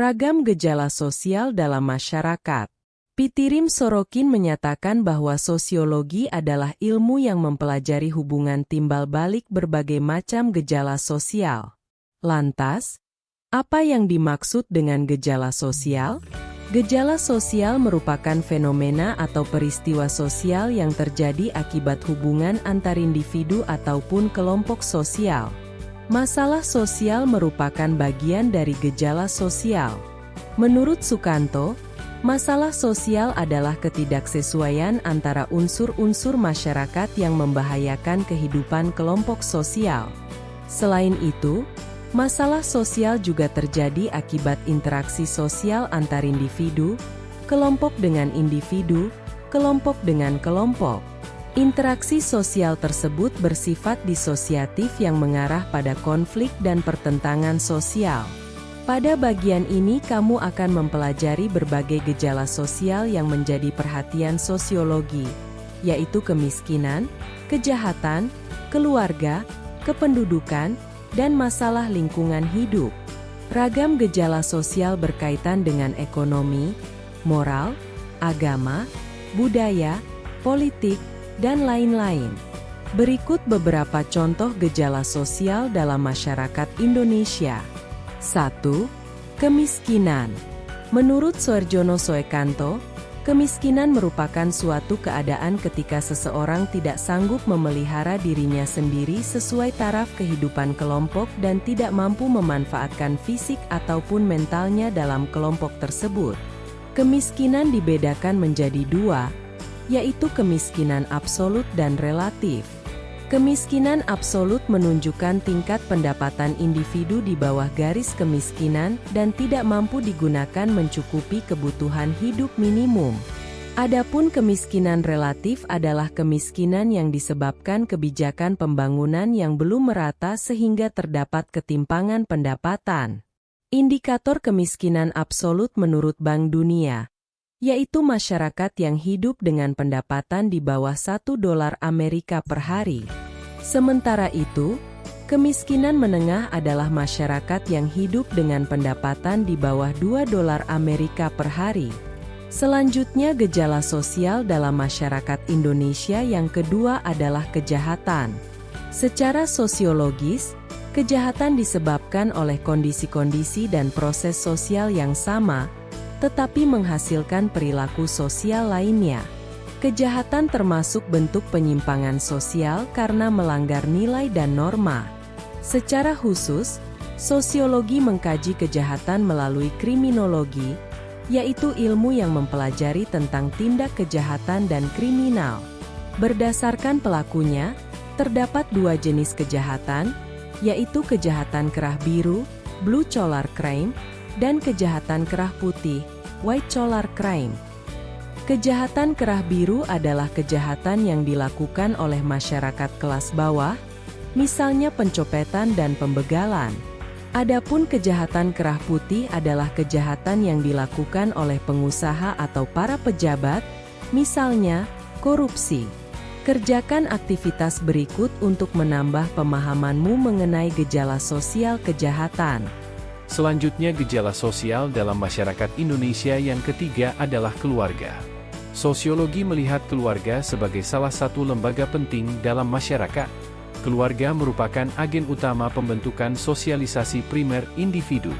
Ragam gejala sosial dalam masyarakat. Pitirim Sorokin menyatakan bahwa sosiologi adalah ilmu yang mempelajari hubungan timbal balik berbagai macam gejala sosial. Lantas, apa yang dimaksud dengan gejala sosial? Gejala sosial merupakan fenomena atau peristiwa sosial yang terjadi akibat hubungan antar individu ataupun kelompok sosial. Masalah sosial merupakan bagian dari gejala sosial. Menurut Sukanto, masalah sosial adalah ketidaksesuaian antara unsur-unsur masyarakat yang membahayakan kehidupan kelompok sosial. Selain itu, masalah sosial juga terjadi akibat interaksi sosial antar individu, kelompok dengan individu, kelompok dengan kelompok. Interaksi sosial tersebut bersifat disosiatif yang mengarah pada konflik dan pertentangan sosial. Pada bagian ini kamu akan mempelajari berbagai gejala sosial yang menjadi perhatian sosiologi, yaitu kemiskinan, kejahatan, keluarga, kependudukan, dan masalah lingkungan hidup. Ragam gejala sosial berkaitan dengan ekonomi, moral, agama, budaya, politik, dan lain-lain. Berikut beberapa contoh gejala sosial dalam masyarakat Indonesia. 1. Kemiskinan. Menurut Suarjono Soekanto, kemiskinan merupakan suatu keadaan ketika seseorang tidak sanggup memelihara dirinya sendiri sesuai taraf kehidupan kelompok dan tidak mampu memanfaatkan fisik ataupun mentalnya dalam kelompok tersebut. Kemiskinan dibedakan menjadi dua, yaitu kemiskinan absolut dan relatif. Kemiskinan absolut menunjukkan tingkat pendapatan individu di bawah garis kemiskinan dan tidak mampu digunakan mencukupi kebutuhan hidup minimum. Adapun kemiskinan relatif adalah kemiskinan yang disebabkan kebijakan pembangunan yang belum merata sehingga terdapat ketimpangan pendapatan. Indikator kemiskinan absolut menurut Bank Dunia, yaitu masyarakat yang hidup dengan pendapatan di bawah $1 Amerika per hari. Sementara itu, kemiskinan menengah adalah masyarakat yang hidup dengan pendapatan di bawah $2 Amerika per hari. Selanjutnya gejala sosial dalam masyarakat Indonesia yang kedua adalah kejahatan. Secara sosiologis, kejahatan disebabkan oleh kondisi-kondisi dan proses sosial yang sama, tetapi menghasilkan perilaku sosial lainnya. Kejahatan termasuk bentuk penyimpangan sosial karena melanggar nilai dan norma. Secara khusus, sosiologi mengkaji kejahatan melalui kriminologi, yaitu ilmu yang mempelajari tentang tindak kejahatan dan kriminal. Berdasarkan pelakunya, terdapat dua jenis kejahatan, yaitu kejahatan kerah biru, blue collar crime, dan kejahatan kerah putih, white collar crime. Kejahatan kerah biru adalah kejahatan yang dilakukan oleh masyarakat kelas bawah, misalnya pencopetan dan pembegalan. Adapun kejahatan kerah putih adalah kejahatan yang dilakukan oleh pengusaha atau para pejabat, misalnya korupsi. Kerjakan aktivitas berikut untuk menambah pemahamanmu mengenai gejala sosial kejahatan. Selanjutnya gejala sosial dalam masyarakat Indonesia yang ketiga adalah keluarga. Sosiologi melihat keluarga sebagai salah satu lembaga penting dalam masyarakat. Keluarga merupakan agen utama pembentukan sosialisasi primer individu.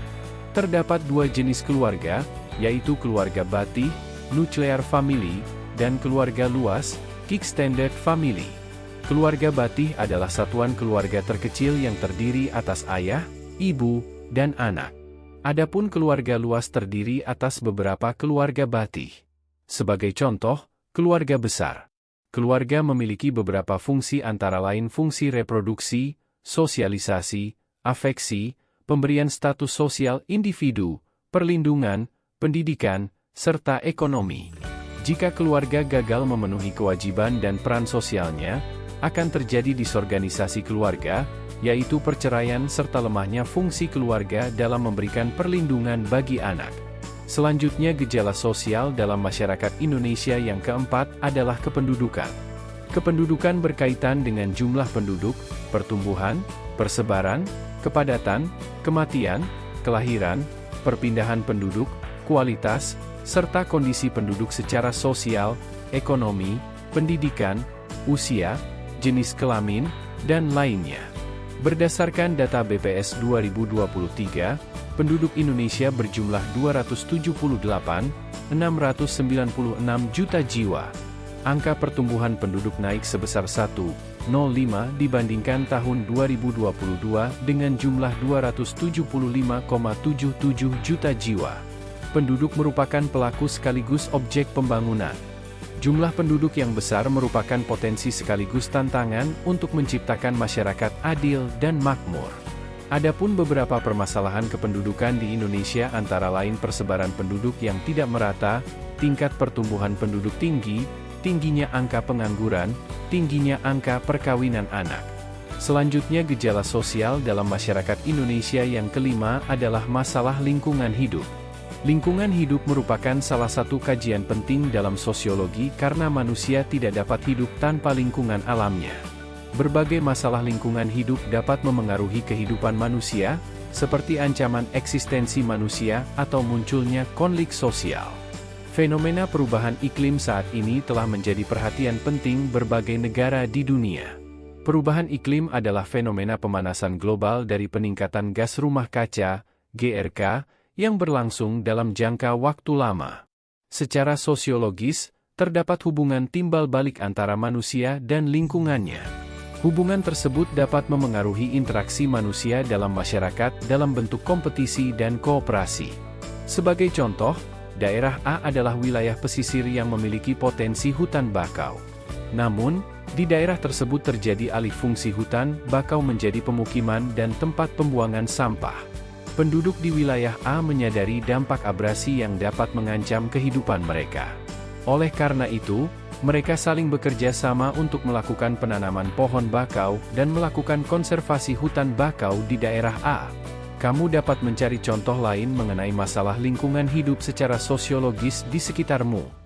Terdapat dua jenis keluarga, yaitu keluarga batih, nuclear family, dan keluarga luas, extended family. Keluarga batih adalah satuan keluarga terkecil yang terdiri atas ayah, ibu, dan anak. Adapun keluarga luas terdiri atas beberapa keluarga batih. Sebagai contoh, keluarga besar. Keluarga memiliki beberapa fungsi antara lain fungsi reproduksi, sosialisasi, afeksi, pemberian status sosial individu, perlindungan, pendidikan, serta ekonomi. Jika keluarga gagal memenuhi kewajiban dan peran sosialnya, akan terjadi disorganisasi keluarga, yaitu perceraian serta lemahnya fungsi keluarga dalam memberikan perlindungan bagi anak. Selanjutnya gejala sosial dalam masyarakat Indonesia yang keempat adalah kependudukan. Kependudukan berkaitan dengan jumlah penduduk, pertumbuhan, persebaran, kepadatan, kematian, kelahiran, perpindahan penduduk, kualitas, serta kondisi penduduk secara sosial, ekonomi, pendidikan, usia, jenis kelamin, dan lainnya. Berdasarkan data BPS 2023, penduduk Indonesia berjumlah 278,696 juta jiwa. Angka pertumbuhan penduduk naik sebesar 1,05 dibandingkan tahun 2022 dengan jumlah 275,77 juta jiwa. Penduduk merupakan pelaku sekaligus objek pembangunan. Jumlah penduduk yang besar merupakan potensi sekaligus tantangan untuk menciptakan masyarakat adil dan makmur. Adapun beberapa permasalahan kependudukan di Indonesia antara lain persebaran penduduk yang tidak merata, tingkat pertumbuhan penduduk tinggi, tingginya angka pengangguran, tingginya angka perkawinan anak. Selanjutnya gejala sosial dalam masyarakat Indonesia yang kelima adalah masalah lingkungan hidup. Lingkungan hidup merupakan salah satu kajian penting dalam sosiologi karena manusia tidak dapat hidup tanpa lingkungan alamnya. Berbagai masalah lingkungan hidup dapat memengaruhi kehidupan manusia, seperti ancaman eksistensi manusia atau munculnya konflik sosial. Fenomena perubahan iklim saat ini telah menjadi perhatian penting berbagai negara di dunia. Perubahan iklim adalah fenomena pemanasan global dari peningkatan gas rumah kaca, GRK, yang berlangsung dalam jangka waktu lama. Secara sosiologis, terdapat hubungan timbal balik antara manusia dan lingkungannya. Hubungan tersebut dapat memengaruhi interaksi manusia dalam masyarakat dalam bentuk kompetisi dan kooperasi. Sebagai contoh, daerah A adalah wilayah pesisir yang memiliki potensi hutan bakau. Namun, di daerah tersebut terjadi alih fungsi hutan bakau menjadi pemukiman dan tempat pembuangan sampah. Penduduk di wilayah A menyadari dampak abrasi yang dapat mengancam kehidupan mereka. Oleh karena itu, mereka saling bekerja sama untuk melakukan penanaman pohon bakau dan melakukan konservasi hutan bakau di daerah A. Kamu dapat mencari contoh lain mengenai masalah lingkungan hidup secara sosiologis di sekitarmu.